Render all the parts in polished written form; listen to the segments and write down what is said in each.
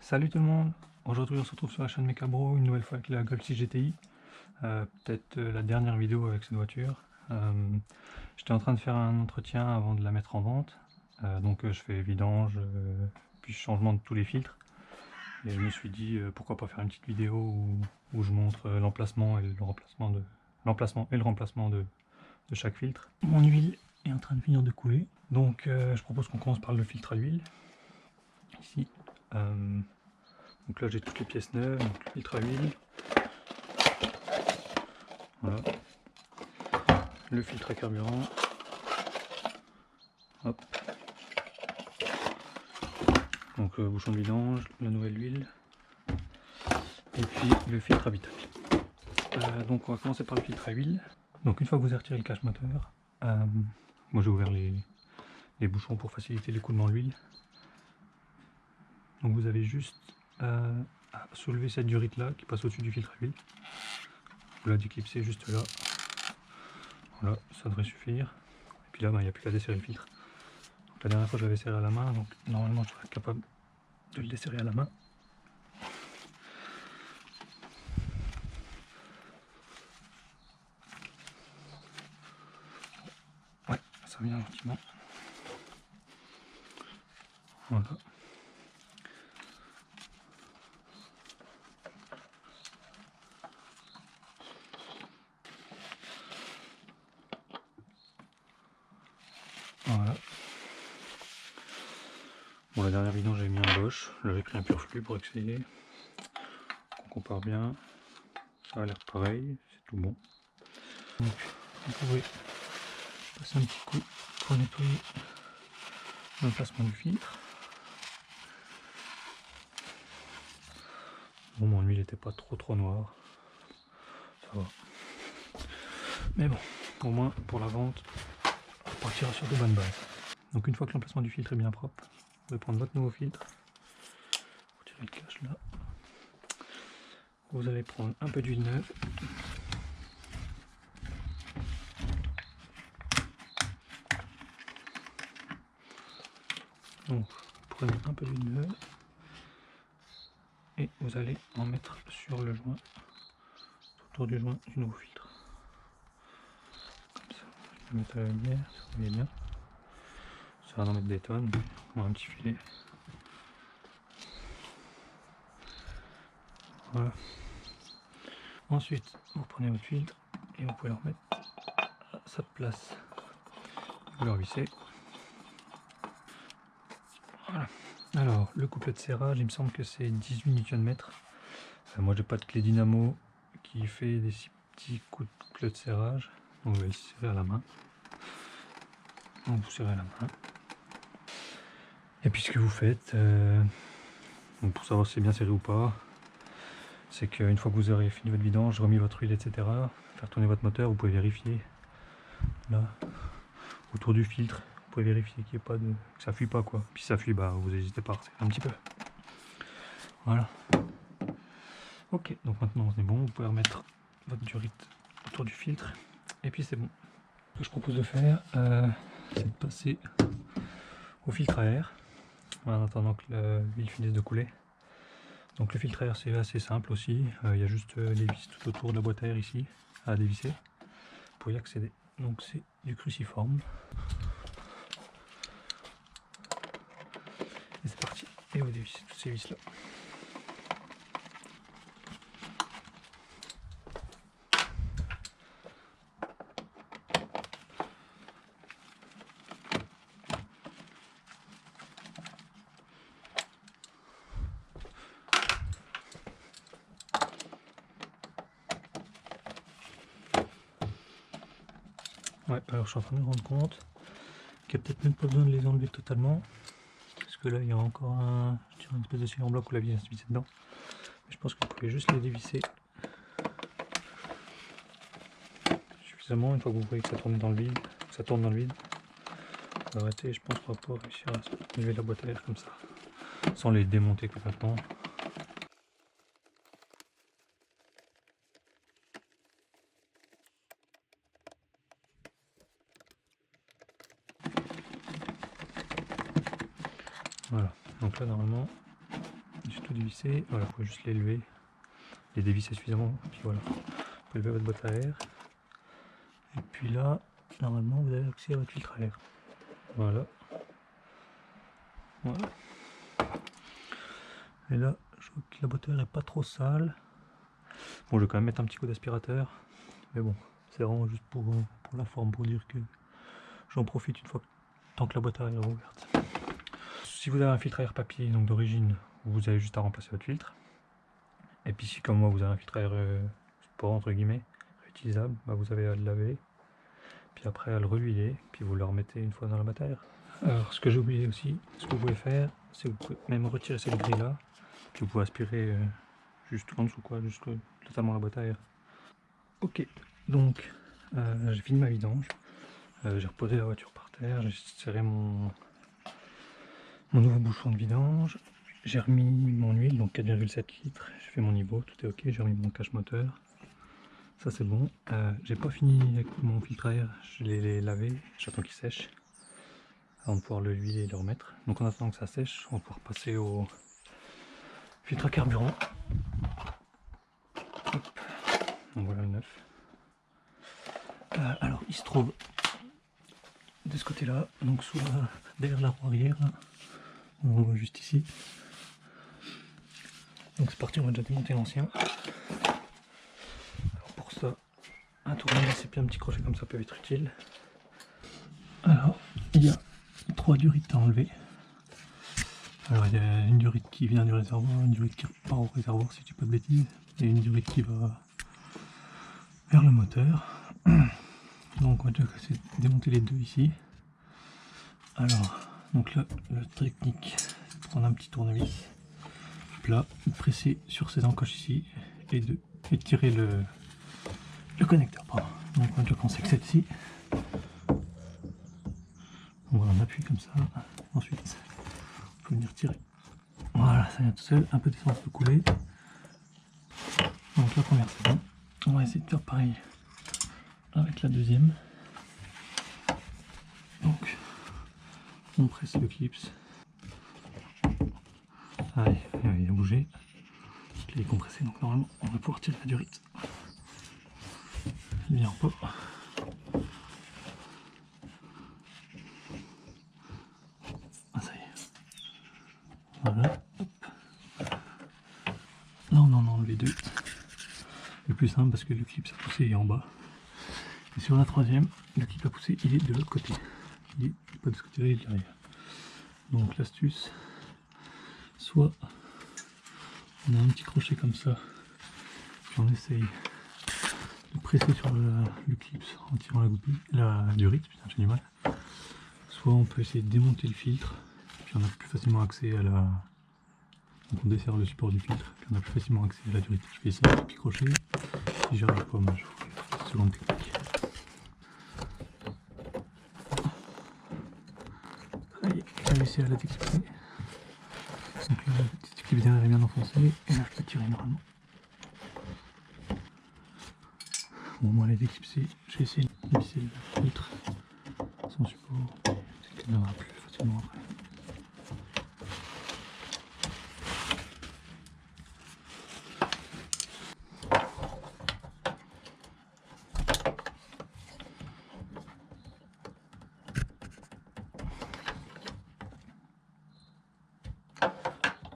Salut tout le monde, aujourd'hui on se retrouve sur la chaîne Mecabro, une nouvelle fois avec la Golf 6 GTI, peut-être la dernière vidéo avec cette voiture. J'étais en train de faire un entretien avant de la mettre en vente, donc je fais vidange, puis changement de tous les filtres, et je me suis dit pourquoi pas faire une petite vidéo où je montre l'emplacement et le remplacement de chaque filtre. Mon huile est en train de finir de couler, donc je propose qu'on commence par le filtre à huile, ici. Donc là j'ai toutes les pièces neuves, donc le filtre à huile, voilà, le filtre à carburant, hop, donc bouchon de vidange, la nouvelle huile, et puis le filtre habitacle. Donc on va commencer par le filtre à huile. Donc une fois que vous avez retiré le cache moteur, moi j'ai ouvert les bouchons pour faciliter l'écoulement de l'huile. Donc vous avez juste à soulever cette durite là qui passe au-dessus du filtre à huile. Vous la déclipsez juste là. Voilà, ça devrait suffire. Et puis là, il n'y a plus qu'à desserrer le filtre. Donc, la dernière fois, je l'avais serré à la main, donc normalement, je serais capable de le desserrer à la main. Ouais, ça vient gentiment. Voilà. Voilà. Bon, la dernière vidéo, j'avais mis un Bosch. J'avais pris un pur flux pour essayer. On compare bien. Ça a l'air pareil, c'est tout bon. Donc, vous pouvez passer un petit coup pour nettoyer l'emplacement du filtre. Bon, mon huile n'était pas trop noire. Ça va. Mais bon, au moins pour la vente, on partira sur de bonnes bases. Donc une fois que l'emplacement du filtre est bien propre, vous pouvez prendre votre nouveau filtre, retirer le cache là. Vous allez prendre un peu d'huile neuve. Donc prenez un peu d'huile neuve et vous allez en mettre sur le joint, autour du joint du nouveau filtre. Comme ça, je vais mettre à la lumière, si vous voyez bien. Ça va en mettre des tonnes, on a un petit filet. Voilà. Ensuite, vous prenez votre filtre et vous pouvez le remettre à sa place. Vous le revissez. Voilà. Alors, le couplet de serrage, il me semble que c'est 18 Nm. Moi, j'ai pas de clé dynamo qui fait des si petits couplets de serrage. Donc, je vais le serrer à la main. Donc, vous serrez à la main. Et puis, ce que vous faites, donc pour savoir si c'est bien serré ou pas, c'est qu'une fois que vous aurez fini votre vidange, remis votre huile, etc., faire tourner votre moteur, vous pouvez vérifier là, autour du filtre. Vous pouvez vérifier qu'il n'y ait pas de, que ça fuit pas quoi. Puis si ça fuit, bah vous n'hésitez pas à resserrer un petit peu. Voilà. Ok, donc maintenant c'est bon, vous pouvez remettre votre durite autour du filtre. Et puis c'est bon. Ce que je propose de faire, c'est de passer au filtre à air en attendant que l'huile finisse de couler. Donc le filtre à air c'est assez simple aussi, il y a juste les vis tout autour de la boîte à air ici à dévisser pour y accéder. Donc c'est du cruciforme. Et c'est parti. Et vous dévissez toutes ces vis là. Ouais, alors je suis en train de me rendre compte qu'il n'y a peut-être même pas besoin de les enlever totalement. Parce que là il y a encore une espèce de scie en bloc où la vis est vissée dedans. Mais je pense que vous pouvez juste les dévisser suffisamment une fois que vous voyez que ça tourne dans le vide. Vous arrêtez, je pense qu'on va pas réussir à lever la boîte à air comme ça. Sans les démonter complètement. Voilà, donc là normalement j'ai tout dévisser. Voilà, il faut juste les lever, les dévisser suffisamment. Puis voilà, vous pouvez lever votre boîte à air. Et puis là, normalement, vous avez accès à votre filtre à air. Voilà. Voilà. Et là, je vois que la boîte à air n'est pas trop sale. Bon, je vais quand même mettre un petit coup d'aspirateur. Mais bon, c'est vraiment juste pour la forme, pour dire que j'en profite une fois tant que la boîte à air est ouverte. Si vous avez un filtre à air papier, donc d'origine, vous avez juste à remplacer votre filtre. Et puis si comme moi vous avez un filtre à air sport entre guillemets, réutilisable, bah, vous avez à le laver. Puis après à le rehuiler, puis vous le remettez une fois dans la boîte à air. Alors ce que j'ai oublié aussi, ce que vous pouvez faire, c'est que vous pouvez même retirer cette grille là, puis vous pouvez aspirer juste en dessous quoi, juste totalement la boîte à air. Ok, donc j'ai fini ma vidange, j'ai reposé la voiture par terre, j'ai serré mon nouveau bouchon de vidange, j'ai remis mon huile, donc 4,7 litres, j'ai fait mon niveau, tout est ok, j'ai remis mon cache moteur, ça c'est bon. J'ai pas fini avec mon filtre à air, je l'ai lavé, j'attends qu'il sèche avant de pouvoir le huiler et le remettre. Donc en attendant que ça sèche, on va pouvoir passer au filtre à carburant. Hop. Donc voilà le neuf. Alors il se trouve de ce côté là, donc sous derrière la roue arrière, là. On voit juste ici. Donc c'est parti, on va déjà démonter l'ancien. Alors pour ça, un tournevis et puis un petit crochet comme ça peut être utile. Alors il y a 3 durites à enlever. Alors il y a une durite qui vient du réservoir, une durite qui repart au réservoir si je dis pas de bêtises, et une durite qui va vers le moteur. Donc on va déjà démonter les deux ici. Alors, donc là, la technique, c'est de prendre un petit tournevis plat, presser sur ces encoches ici et de tirer le connecteur. Pardon. Donc on va déjà commencer avec celle-ci. On appuie comme ça. Ensuite, il faut venir tirer. Voilà, ça vient tout seul. Un peu d'essence peut couler. Donc la première c'est bon. On va essayer de faire pareil avec la deuxième. Donc on presse le clips. Allez, il a bougé. Je l'ai compressé, donc normalement on va pouvoir tirer la durite. Il vient pas. Ah ça y est. Voilà. Hop. Là on en a enlevé deux. Le plus simple parce que le clip a poussé est en bas. Et sur la troisième, le clip a poussé, il est de l'autre côté. Il est pas de ce côté-là, il est derrière. Donc l'astuce, soit on a un petit crochet comme ça, puis on essaye de presser sur le clip en tirant la durite, putain j'ai du mal. Soit on peut essayer de démonter le filtre, puis on a plus facilement accès à la... Donc on desserre le support du filtre, puis on a plus facilement accès à la durite. Je vais essayer un petit crochet, si j'y arrive pas, moi je vous fais une seconde technique. Allez, je vais essayer à la déclipser. Donc là, la petite clip derrière est bien enfoncée, et là je peux tirer normalement. Bon, moi elle est déclipsée, je vais essayer de visser le filtre sans support, peut-être qu'il viendra plus facilement après.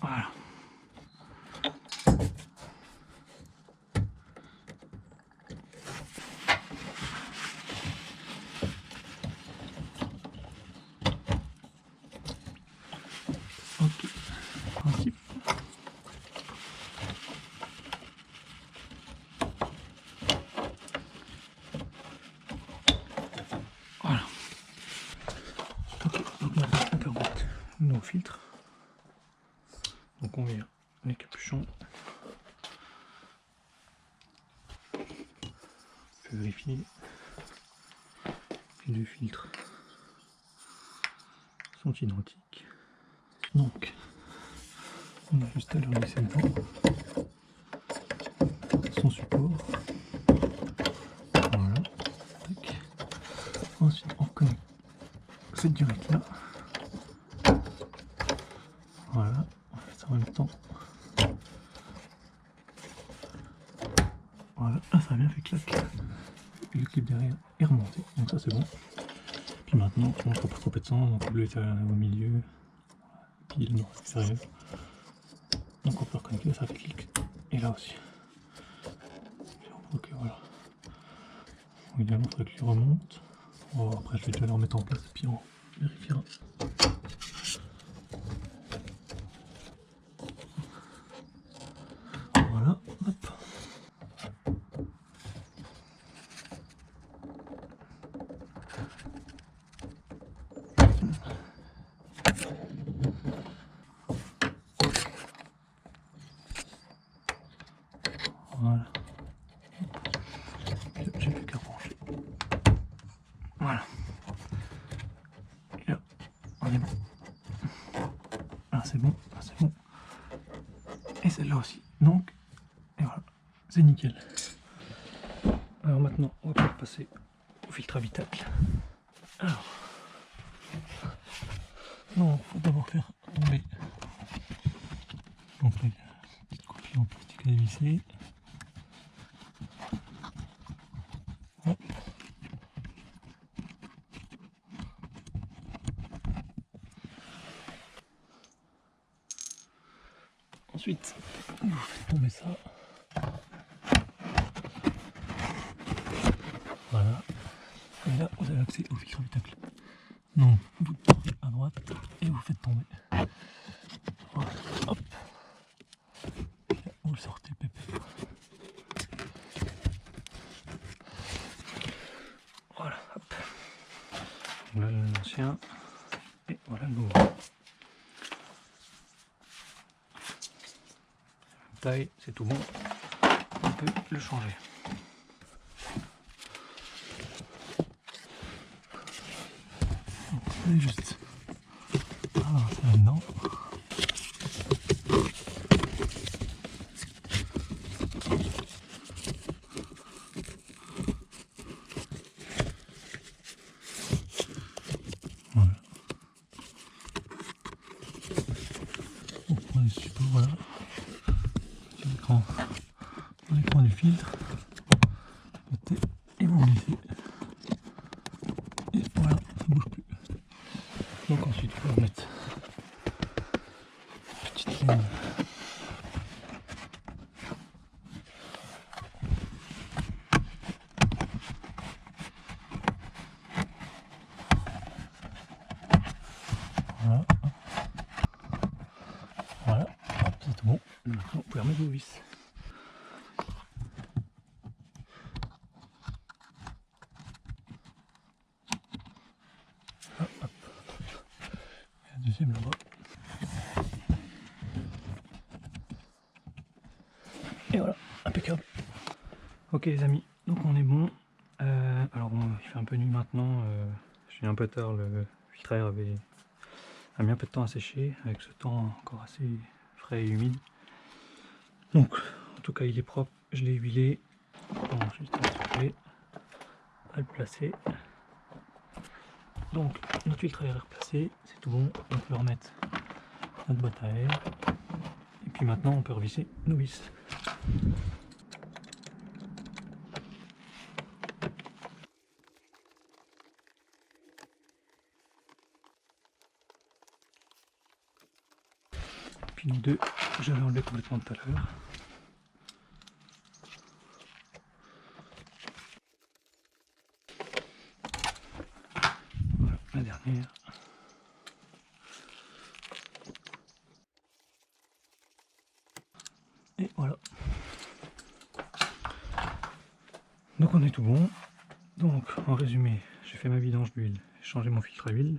Voilà. Ok, principe. Voilà. Ok, donc maintenant on peut remettre nos filtres. Donc on vire les capuchons. On peut vérifier que les deux filtres sont identiques. Donc on a juste à leur laisser dedans son support. Voilà. Tac. Ensuite on connecte cette durite là. Voilà, on fait ça en même temps Voilà, là ça a bien fait clac. Et le clip derrière est remonté, donc ça c'est bon. Puis maintenant, on ne trouve pas trop de sang, donc le bleu est au milieu, puis le noir c'est sérieux. Donc on peut reconnaître que ça fait clic. Et là aussi. Ok, voilà. Évidemment, il faudrait que lui remonte. Bon, après, je vais déjà le remettre en place et puis on vérifiera. Voilà, hop. Voilà. J'ai plus qu'à brancher. Voilà. Et là, on est bon. Là, c'est bon. Là, c'est bon. Et celle-là aussi. Donc, et voilà. C'est nickel. Alors maintenant, on va pouvoir passer au filtre habitacle. Alors, non, faut d'abord faire tomber donc la petite coquille en plastique à dévisser. Hop. Ensuite, vous faites tomber ça. Voilà. Et là, vous avez accès au filtre habitacle. Donc, vous tournez à droite et vous faites tomber. Voilà. Hop. Et là, vous le sortez, pépé. Voilà, hop. Voilà l'ancien. Et voilà le nouveau. Taille, c'est tout bon. On peut le changer. C'est juste. Alors, c'est là-dedans. Voilà. On prend les supports, voilà. L'écran du filtre. Et vous laissez. Et voilà, ça bouge plus. Donc ensuite, il faut remettre une petite ligne. Voilà. Voilà, c'est tout bon. Maintenant, vous pouvez remettre vos vis. Hop, hop. Et la deuxième là-bas. Et voilà, impeccable. Ok les amis, donc on est bon. Alors bon, il fait un peu nuit maintenant. Je suis un peu tard, le filtre à air a mis un peu de temps à sécher, avec ce temps encore assez frais et humide. Donc, en tout cas il est propre, je l'ai huilé. Bon, juste à souffler, à le placer. Donc notre filtre à air est replacé, c'est tout bon, on peut remettre notre boîte à air. Et puis maintenant on peut revisser nos vis. Puis les deux, j'avais enlevé complètement tout à l'heure. Voilà, la dernière. Et voilà. Donc on est tout bon. Donc en résumé, j'ai fait ma vidange d'huile, j'ai changé mon filtre à huile,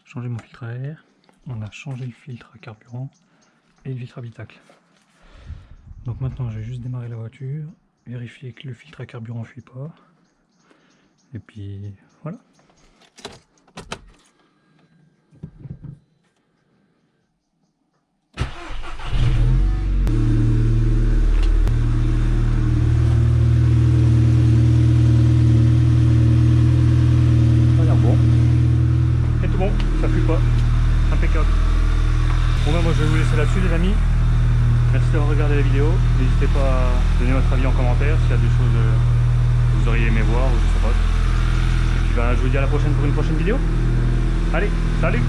changé mon filtre à air, on a changé le filtre à carburant et le filtre habitacle. Donc maintenant je vais juste démarrer la voiture, vérifier que le filtre à carburant ne fuit pas. Et puis voilà. Ça fuit pas, impeccable. Bon ben moi je vais vous laisser là-dessus les amis. Merci d'avoir regardé la vidéo. N'hésitez pas à donner votre avis en commentaire s'il y a des choses que vous auriez aimé voir ou je sais pas. Et puis je vous dis à la prochaine pour une prochaine vidéo. Allez, salut!